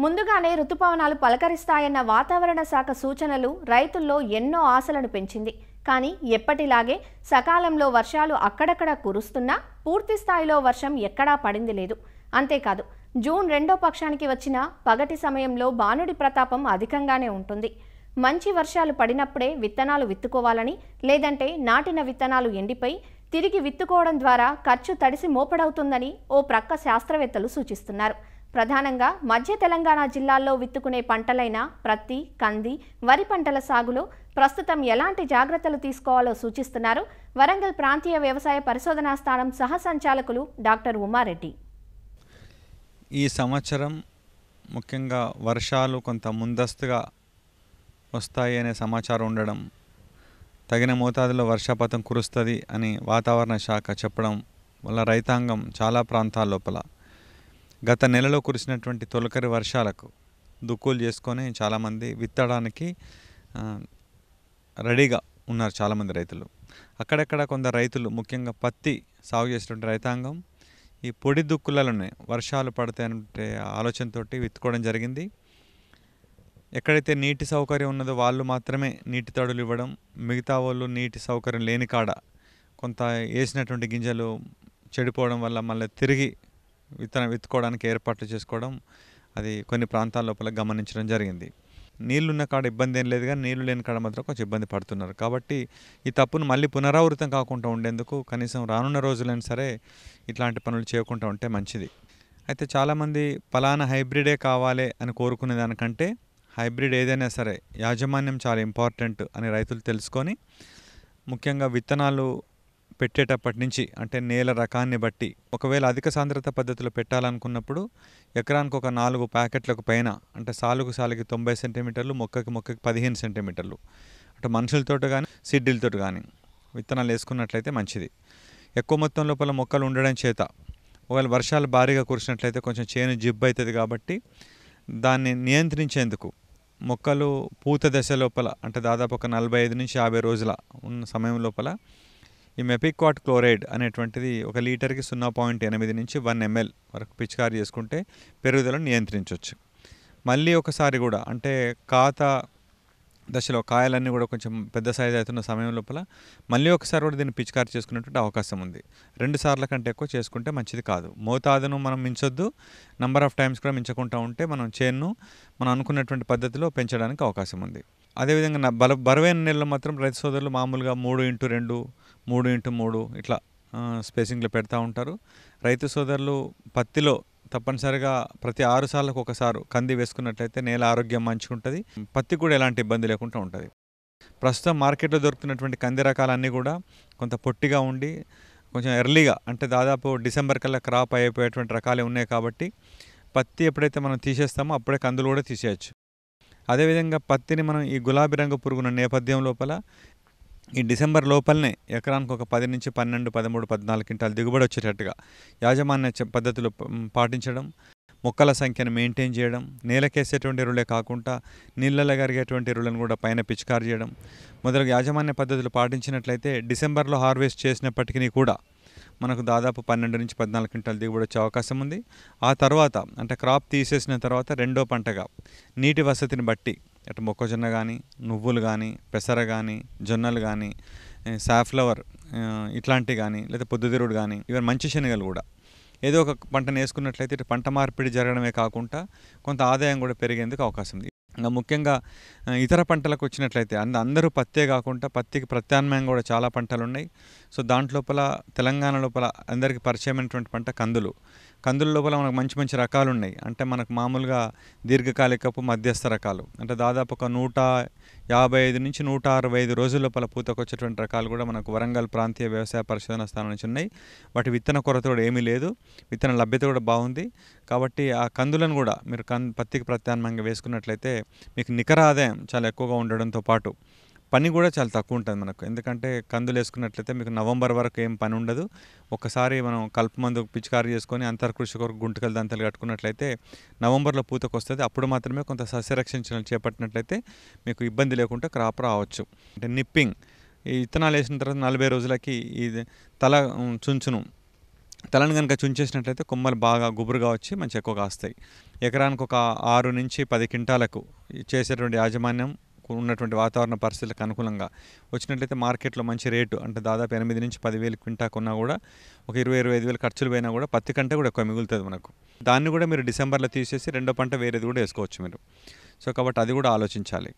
ముందుగానే రుతుపవనాలు పలకరిస్తాయన్న వాతావరణ శాఖ సూచనలు రైతుల్లో ఎన్నో ఆశలను పెంచింది. కానీ ఎప్పటిలాగే సకాలంలో వర్షాలు అక్కడక్కడ కురుస్తున్నా పూర్తి స్థాయిలో వర్షం ఎక్కడా పడింది లేదు. అంతేకాదు, జూన్ 2వ పక్షానికి వచ్చిన పగటి సమయంలో బానుడి ప్రతాపం అధికంగానే ఉంటుంది. మంచి వర్షాలు పడినప్పుడే విత్తనాలు విత్తుకోవాలని, లేదంటే నాటిన విత్తనాలు ఎండిపోయి తిరిగి విత్తుకోవడం ద్వారా ఖర్చు తడిసి మోపడవుతుందని ఓ ప్రక్క శాస్త్రవేత్తలు సూచిస్తున్నారు. ప్రధానంగా మధ్య తెలంగాణ జిల్లాల్లో విత్తుకునే పంటలైన ప్రత్తి, కంది, వరి పంటల సాగులో ప్రస్తుతం ఎలాంటి జాగ్రత్తలు తీసుకోవాలో సూచిస్తున్నారు వరంగల్ ప్రాంతీయ వ్యవసాయ పరిశోధనా స్థానం సహ సంచాలకులు డాక్టర్ ఉమారెడ్డి. ఈ సంవత్సరం ముఖ్యంగా వర్షాలు కొంత ముందస్తుగా వస్తాయి అనే సమాచారం ఉండడం, తగిన మోతాదులో వర్షపాతం కురుస్తుంది అని వాతావరణ శాఖ చెప్పడం వల్ల రైతాంగం చాలా ప్రాంతాల లోపల గత నెలలో కురిసినటువంటి తొలకరి వర్షాలకు దుక్కులు చేసుకొని చాలామంది విత్తడానికి రెడీగా ఉన్నారు. చాలామంది రైతులు అక్కడక్కడ కొందరు రైతులు ముఖ్యంగా పత్తి సాగు చేసినటువంటి రైతాంగం ఈ పొడి దుక్కులలోనే వర్షాలు పడతాయంటే ఆలోచనతో విత్తుకోవడం జరిగింది. ఎక్కడైతే నీటి సౌకర్యం ఉన్నదో వాళ్ళు మాత్రమే నీటి తడులు ఇవ్వడం, మిగతా వాళ్ళు నీటి సౌకర్యం లేని కాడ కొంత వేసినటువంటి గింజలు చెడిపోవడం వల్ల మళ్ళీ తిరిగి విత్తుకోవడానికి ఏర్పాట్లు చేసుకోవడం, అది కొన్ని ప్రాంతాల లోపల గమనించడం జరిగింది. నీళ్లున్న కాడ ఇబ్బంది ఏం లేదు, కానీ నీళ్లు లేని కాడ మాత్రం కొంచెం ఇబ్బంది పడుతున్నారు. కాబట్టి ఈ తప్పును మళ్ళీ పునరావృతం కాకుండా ఉండేందుకు కనీసం రానున్న రోజులైనా సరే ఇట్లాంటి పనులు చేయకుండా ఉంటే మంచిది. అయితే చాలామంది ఫలానా హైబ్రిడే కావాలి అని కోరుకునే దానికంటే హైబ్రిడ్ ఏదైనా సరే యాజమాన్యం చాలా ఇంపార్టెంట్ అని రైతులు తెలుసుకొని ముఖ్యంగా విత్తనాలు పెట్టేటప్పటి నుంచి అంటే నేల రకాన్ని బట్టి ఒకవేళ అధిక సాంద్రత పద్ధతిలో పెట్టాలనుకున్నప్పుడు ఎకరానికి ఒక 4 ప్యాకెట్లకు పైన అంటే సాలుకు 90 సెంటీమీటర్లు, మొక్కకి 15 సెంటీమీటర్లు అంటే మనుషులతో కానీ సీడ్లతో కానీ విత్తనాలు వేసుకున్నట్లయితే మంచిది. ఎక్కువ మొత్తం లోపల మొక్కలు ఉండడం చేత ఒకవేళ వర్షాలు భారీగా కురిసినట్లయితే కొంచెం చేను జిబ్బు అవుతుంది. కాబట్టి దాన్ని నియంత్రించేందుకు మొక్కలు పూత దశ లోపల అంటే దాదాపు ఒక 45 నుంచి 50 రోజుల ఉన్న సమయం లోపల ఈ మెపిక్వాట్ క్లోరైడ్ అనేటువంటిది 1 లీటర్కి 0.8 నుంచి 1 ml వరకు పిచికారీ చేసుకుంటే పెరుగుదలను నియంత్రించవచ్చు. మళ్ళీ ఒకసారి కూడా అంటే కాత దశలో కాయలన్నీ కూడా కొంచెం పెద్ద సైజు అవుతున్న సమయం లోపల మళ్ళీ ఒకసారి కూడా దీన్ని పిచికారీ చేసుకునేటువంటి అవకాశం ఉంది. 2 సార్ల కంటే ఎక్కువ చేసుకుంటే మంచిది కాదు. మోతాదును మనం మించొద్దు, నెంబర్ ఆఫ్ టైమ్స్ కూడా మించకుండా ఉంటే మనం చేనును మనం అనుకున్నటువంటి పద్ధతిలో పెంచడానికి అవకాశం ఉంది. అదేవిధంగా బరువైన నెలలో మాత్రం రైతు సోదరులు మామూలుగా 3x2, 3x3 ఇట్లా స్పేసింగ్లో పెడతా ఉంటారు. రైతు సోదరులు పత్తిలో తప్పనిసరిగా ప్రతి 6 సార్లకు ఒకసారి కంది వేసుకున్నట్లయితే నేల ఆరోగ్యం మంచిగా ఉంటుంది, పత్తి కూడా ఎలాంటి ఇబ్బంది లేకుండా ఉంటుంది. ప్రస్తుతం మార్కెట్లో దొరుకుతున్నటువంటి కంది రకాలన్నీ కూడా కొంత పొట్టిగా ఉండి కొంచెం ఎర్లీగా అంటే దాదాపు డిసెంబర్ కల్లా క్రాప్ అయిపోయేటువంటి రకాలే ఉన్నాయి. కాబట్టి పత్తి ఎప్పుడైతే మనం తీసేస్తామో అప్పుడే కందులు కూడా తీసేయచ్చు. అదేవిధంగా పత్తిని మనం ఈ గులాబీ రంగు పురుగున్న నేపథ్యం లోపల ఈ డిసెంబర్ లోపలనే ఎకరానికి ఒక 10 నుంచి 12, 13, 14 క్వింటాలు దిగుబడి వచ్చేటట్టుగా యాజమాన్య పద్ధతులు పాటించడం, మొక్కల సంఖ్యను మెయింటైన్ చేయడం, నేలకేసేటువంటి ఎరువులే కాకుండా నీళ్ళలో కరిగేటువంటి ఎరువులను కూడా పైన పిచికారి చేయడం మొదలగు యాజమాన్య పద్ధతులు పాటించినట్లయితే డిసెంబర్లో హార్వెస్ట్ చేసినప్పటికీ కూడా మనకు దాదాపు 12 నుంచి 14 క్వింటాలు దిగుబడి వచ్చే అవకాశం ఉంది. ఆ తర్వాత అంటే క్రాప్ తీసేసిన తర్వాత రెండో పంటగా నీటి వసతిని బట్టి అటు మొక్కజొన్న కానీ, నువ్వులు కానీ, పెసర కానీ, జొన్నలు కానీ, సాఫ్లవర్ ఇట్లాంటివి కానీ, లేదా పొద్దుతిరుగుడు కానీ, ఇవన్నీ మంచి శనగలు కూడా ఏదో ఒక పంటను వేసుకున్నట్లయితే ఇటు పంట మార్పిడి జరగడమే కాకుండా కొంత ఆదాయం కూడా పెరిగేందుకు అవకాశం ఉంది. ఇంకా ముఖ్యంగా ఇతర పంటలకు వచ్చినట్లయితే అందరూ పత్తే కాకుండా పత్తికి ప్రత్యామ్నాయంగా కూడా చాలా పంటలు ఉన్నాయి. సో దాంట్లోపల తెలంగాణ లోపల అందరికీ పరిచయమైనటువంటి పంట కందులు. కందుల లోపల మనకు మంచి మంచి రకాలు ఉన్నాయి. అంటే మనకు మామూలుగా దీర్ఘకాలికపు మధ్యస్థ రకాలు అంటే దాదాపు ఒక 155 నుంచి 165 రోజుల లోపల పూతకొచ్చేటువంటి రకాలు కూడా మనకు వరంగల్ ప్రాంతీయ వ్యవసాయ పరిశోధన స్థానం నుంచి ఉన్నాయి. వాటి విత్తన కొరత కూడా ఏమీ లేదు, విత్తన లభ్యత కూడా బాగుంది. కాబట్టి ఆ కందులను కూడా మీరు పత్తికి ప్రత్యామ్నాయంగా వేసుకున్నట్లయితే మీకు నికర ఆదాయం చాలా ఎక్కువగా ఉండడంతో పాటు పని కూడా చాలా తక్కువ ఉంటుంది మనకు. ఎందుకంటే కందులు వేసుకున్నట్లయితే మీకు నవంబర్ వరకు ఏం పని ఉండదు. ఒకసారి మనం కలుపు మందు పిచికారీ చేసుకొని అంతర్కృషి కొరకు గుంటకలు దంతలు కట్టుకున్నట్లయితే నవంబర్లో పూతకు వస్తుంది. అప్పుడు మాత్రమే కొంత సస్యరక్షణ చేపట్టినట్లయితే మీకు ఇబ్బంది లేకుండా క్రాప్ రావచ్చు. అంటే నిప్పింగ్ ఈ విత్తనాలు వేసిన తర్వాత 40 రోజులకి ఈ తలను కనుక చుంచేసినట్లయితే కొమ్మలు బాగా గుబురుగా వచ్చి మంచి ఎక్కువగా వస్తాయి. ఎకరానికి ఒక 6 నుంచి 10 క్వింటాలకు చేసేటువంటి యాజమాన్యం ఉన్నటువంటి వాతావరణ పరిస్థితులకు అనుకూలంగా వచ్చినట్లయితే మార్కెట్లో మంచి రేటు అంటే దాదాపు 8 నుంచి 10 వేలు క్వింటాకు ఉన్నా కూడా ఒక 20-25 వేలు ఖర్చులు పోయినా కూడా పత్తి కంటే కూడా ఎక్కువ మిగులుతుంది మనకు. దాన్ని కూడా మీరు డిసెంబర్లో తీసేసి రెండో పంట వేరేది కూడా వేసుకోవచ్చు మీరు. సో కాబట్టి అది కూడా ఆలోచించాలి.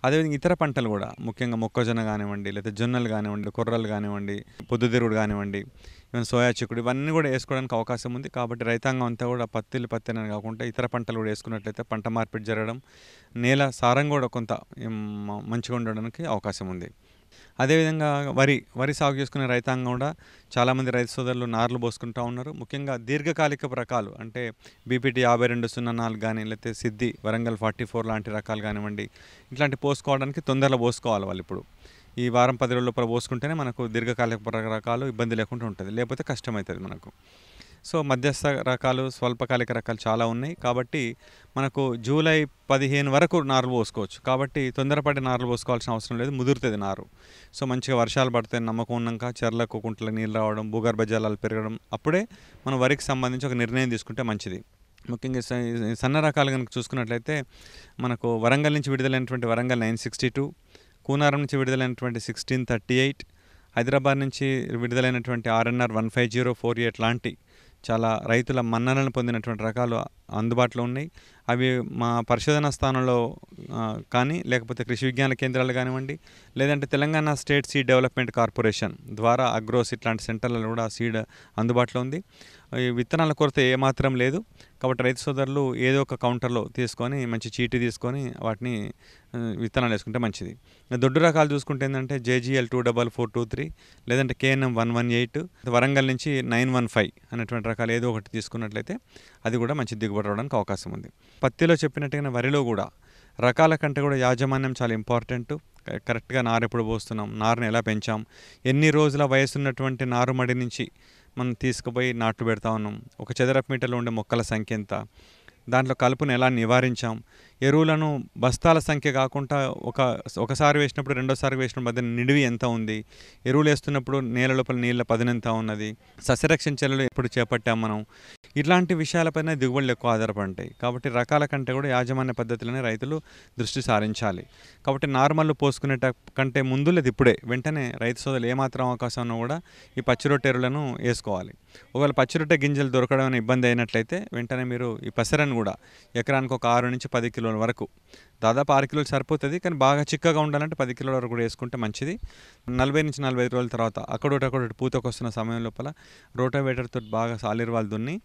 అదేవిధంగా ఇతర పంటలు కూడా ముఖ్యంగా మొక్కజొన్న కానివ్వండి, లేదా జొన్నలు కానివ్వండి, కొర్రలు కానివ్వండి, పొద్దుతిరుగుడు కానివ్వండి, ఈవెన్ సోయా చిక్కుడు ఇవన్నీ కూడా వేసుకోవడానికి అవకాశం ఉంది. కాబట్టి రైతాంగం అంతా కూడా పత్తిని కాకుండా ఇతర పంటలు కూడా వేసుకున్నట్లయితే పంట మార్పిడి జరగడం, నేల సారం కూడా కొంత మంచిగా ఉండడానికి అవకాశం ఉంది. అదేవిధంగా వరి సాగు చేసుకునే రైతాంగం కూడా చాలామంది రైతు సోదరులు నార్లు పోసుకుంటూ ఉన్నారు. ముఖ్యంగా దీర్ఘకాలిక రకాలు అంటే బీపీటీ 5204 కానీ, లేకపోతే సిద్ధి వరంగల్ 44 లాంటి రకాలు కానివ్వండి, ఇట్లాంటి పోసుకోవడానికి తొందరలో పోసుకోవాలి వాళ్ళు. ఇప్పుడు ఈ వారం 10 రోజుల లోపల పోసుకుంటేనే మనకు దీర్ఘకాలిక రకాలు ఇబ్బంది లేకుండా ఉంటుంది, లేకపోతే కష్టమవుతుంది మనకు. సో మధ్యస్థ రకాలు, స్వల్పకాలిక రకాలు చాలా ఉన్నాయి. కాబట్టి మనకు జూలై 15 వరకు నారులు పోసుకోవచ్చు. కాబట్టి తొందరపడి నారులు పోసుకోవాల్సిన అవసరం లేదు, ముదురుతుంది నారు. సో మంచిగా వర్షాలు పడితే నమ్మకం ఉన్నాక చెర్లకు కుంటలకు నీళ్ళు రావడం, భూగర్భ జలాలు పెరగడం, అప్పుడే మనం వరికి సంబంధించి ఒక నిర్ణయం తీసుకుంటే మంచిది. ముఖ్యంగా సన్న రకాలు కనుక చూసుకున్నట్లయితే మనకు వరంగల్ నుంచి విడుదలైనటువంటి వరంగల్ 962, కూనారం నుంచి విడుదలైనటువంటి 1638, హైదరాబాద్ నుంచి విడుదలైనటువంటి RNR 15048 లాంటి చాలా రైతుల మన్ననలను పొందినటువంటి రకాలు అందుబాటులో ఉన్నాయి. అవి మా పరిశోధనా స్థానంలో కానీ, లేకపోతే కృషి విజ్ఞాన కేంద్రాలు కానివ్వండి, లేదంటే Telangana state seed development corporation ద్వారా అగ్రోస్ ఇట్లాంటి సెంటర్లలో కూడా సీడ్ అందుబాటులో ఉంది. ఈ విత్తనాల కొరత ఏమాత్రం లేదు. కాబట్టి రైతు సోదరులు ఏదో ఒక కౌంటర్లో తీసుకొని మంచి చీటీ తీసుకొని వాటిని విత్తనాలు వేసుకుంటే మంచిది. దొడ్డు రకాలు చూసుకుంటే ఏంటంటే JGL 24423, లేదంటే KNM 118, వరంగల్ నుంచి 915 అనేటువంటి రకాలు ఏదో ఒకటి తీసుకున్నట్లయితే అది కూడా మంచి దిగుబడి రావడానికి అవకాశం ఉంది. పత్తిలో చెప్పినట్టుగా వరిలో కూడా రకాల కంటే కూడా యాజమాన్యం చాలా ఇంపార్టెంట్. కరెక్ట్గా నారు ఎప్పుడు పోస్తున్నాం, నారుని ఎలా పెంచాం, ఎన్ని రోజుల వయసున్నటువంటి నారుమడి నుంచి మనం తీసుకుపోయి నాట్లు పెడతా ఉన్నాం, ఒక చదరపు మీటర్లో ఉండే మొక్కల సంఖ్య ఎంత, దాంట్లో కలుపును ఎలా నివారించాం, ఎరువులను బస్తాల సంఖ్య కాకుండా ఒకసారి వేసినప్పుడు రెండోసారి వేసినప్పుడు మధ్య నిడివి ఎంత ఉంది, ఎరువులు వేస్తున్నప్పుడు నేల లోపల నీళ్ళ పదును ఎంత ఉన్నది, సస్యరక్షణ చర్యలు ఎప్పుడు చేపట్టాం మనం, ఇట్లాంటి విషయాలపైన దిగుబడులు ఎక్కువ ఆధారపడతాయి. కాబట్టి రకాల కంటే కూడా యాజమాన్య పద్ధతులనే రైతులు దృష్టి సారించాలి. కాబట్టి నార్మల్ పోసుకునే కంటే ముందు లేదు ఇప్పుడే వెంటనే రైతు సోదరులు ఏమాత్రం అవకాశం ఉన్నా కూడా ఈ పచ్చిరొట్టె ఎరువులను వేసుకోవాలి. ఒకవేళ పచ్చిరొట్టె గింజలు దొరకడం అనే ఇబ్బంది అయినట్లయితే వెంటనే మీరు ఈ పెసరను కూడా ఎకరానికి ఒక 6-10 కిలోల వరకు, దాదాపు 6 కిలోలు సరిపోతుంది, కానీ బాగా చిక్కగా ఉండాలంటే 10 కిలోల వరకు కూడా వేసుకుంటే మంచిది. 40-45 రోజుల తర్వాత అక్కడొకటి పూతకొస్తున్న సమయం లోపల రోటావేటర్తో బాగా సాలిర్వాలు దున్ని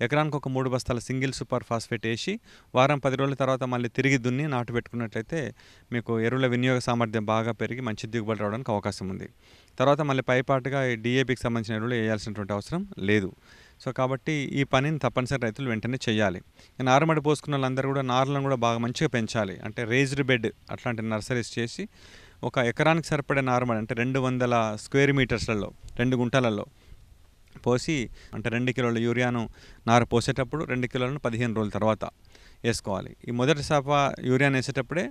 ఎకరానికి ఒక 3 బస్తాల సింగిల్ సూపర్ ఫాస్ఫేట్ వేసి వారం 10 రోజుల తర్వాత మళ్ళీ తిరిగి దున్ని నాటు పెట్టుకున్నట్లయితే మీకు ఎరువుల వినియోగ సామర్థ్యం బాగా పెరిగి మంచి దిగుబడి రావడానికి అవకాశం ఉంది. తర్వాత మళ్ళీ పైపాటుగా DAPకి సంబంధించిన ఎరువులు వేయాల్సినటువంటి అవసరం లేదు. సో కాబట్టి ఈ పనిని తప్పనిసరి రైతులు వెంటనే చేయాలి. నారుమడి పోసుకున్న వాళ్ళందరూ కూడా నారులను కూడా బాగా మంచిగా పెంచాలి. అంటే రేజ్డ్ బెడ్ అట్లాంటి నర్సరీస్ చేసి ఒక ఎకరానికి సరిపడే నారుమడి అంటే 200 స్క్వేర్ మీటర్స్లలో 2 గుంటలలో పోసి అంటే 2 కిలోల యూరియాను నారు పోసేటప్పుడు 2 కిలోలను 15 రోజుల తర్వాత వేసుకోవాలి. ఈ మొదటి సాప యూరియాను వేసేటప్పుడే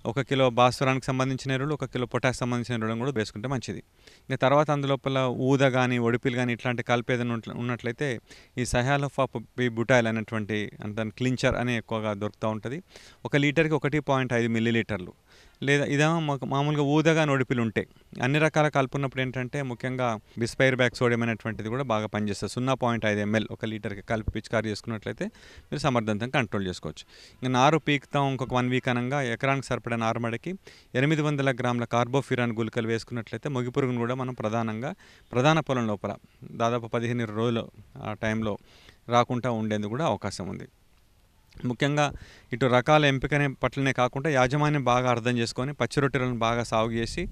1 కిలో భాస్వరానికి సంబంధించిన ఎరువులు, 1 కిలో పొటాష్ సంబంధించిన ఎరువులను కూడా వేసుకుంటే మంచిది. ఇంకా తర్వాత అందులోపల ఊద కానీ ఒడిపిలు కానీ ఇట్లాంటి కలిపేదైనా ఉన్నట్లయితే ఈ సహాలోఫాప్ బ్యూటైల్ అనేటువంటి దాని క్లించర్ అని ఎక్కువగా దొరుకుతూ ఉంటుంది. 1 లీటర్కి 1.5 మిల్లీలీటర్లు, లేదా ఇదేమో మామూలుగా ఊదగా నొడిపిలు ఉంటాయి. అన్ని రకాల కలుపున్నప్పుడు ఏంటంటే ముఖ్యంగా బిస్పైర్ బ్యాక్ సోడియం అనేటువంటిది కూడా బాగా పనిచేస్తుంది. 0.5 ml 1 లీటర్కి కలిపి పిచికారీ చేసుకున్నట్లయితే మీరు సమర్థవంతంగా కంట్రోల్ చేసుకోవచ్చు. ఇంకా నారు పీకుతాం ఇంకొక 1 వీక్ అనగా ఎకరానికి సరిపడే నారుమడికి 800 గ్రాముల కార్బోఫ్యూరాన్ గుళికలు వేసుకున్నట్లయితే మొగి పురుగును కూడా మనం ప్రధాన పొలం లోపల దాదాపు 15 రోజులు ఆ టైంలో రాకుండా ఉండేందుకు కూడా అవకాశం ఉంది. ముఖ్యంగా ఇటు రకాల ఎంపికనే పట్లనే కాకుండా యాజమాన్యం బాగా అర్థం చేసుకొని పచ్చిరొట్టెలను బాగా సాగు చేసి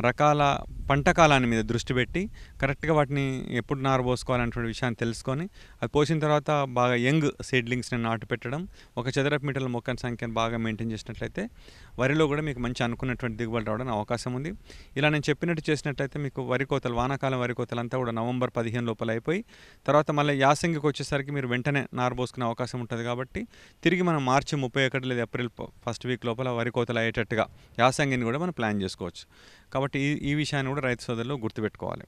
రకాల పంట కాలాన్ని మీద దృష్టి పెట్టి కరెక్ట్గా వాటిని ఎప్పుడు నారు పోసుకోవాలనేటువంటి విషయాన్ని తెలుసుకొని అది పోసిన తర్వాత బాగా యంగ్ సీడ్లింగ్స్ని నాటు పెట్టడం, 1 చదరపు మీటర్ల మొక్కల సంఖ్యను బాగా మెయింటైన్ చేసినట్లయితే వరిలో కూడా మీకు మంచి అనుకున్నటువంటి దిగుబడి రావడానికి అవకాశం ఉంది. ఇలా నేను చెప్పినట్టు చేసినట్లయితే మీకు వరి కోతలు, వానాకాలం వరి కోతలు అంతా కూడా నవంబర్ 15 లోపల అయిపోయి తర్వాత మళ్ళీ యాసంగికి వచ్చేసరికి మీరు వెంటనే నారు పోసుకునే అవకాశం ఉంటుంది. కాబట్టి తిరిగి మనం మార్చి 31 లేదా ఏప్రిల్ ఫస్ట్ వీక్ లోపల వరి కోతలు అయ్యేటట్టుగా యాసంగిని కూడా మనం ప్లాన్ చేసుకోవచ్చు. కాబట్టి ఈ విషయాన్ని కూడా రైతు సోదరులు గుర్తుపెట్టుకోవాలి.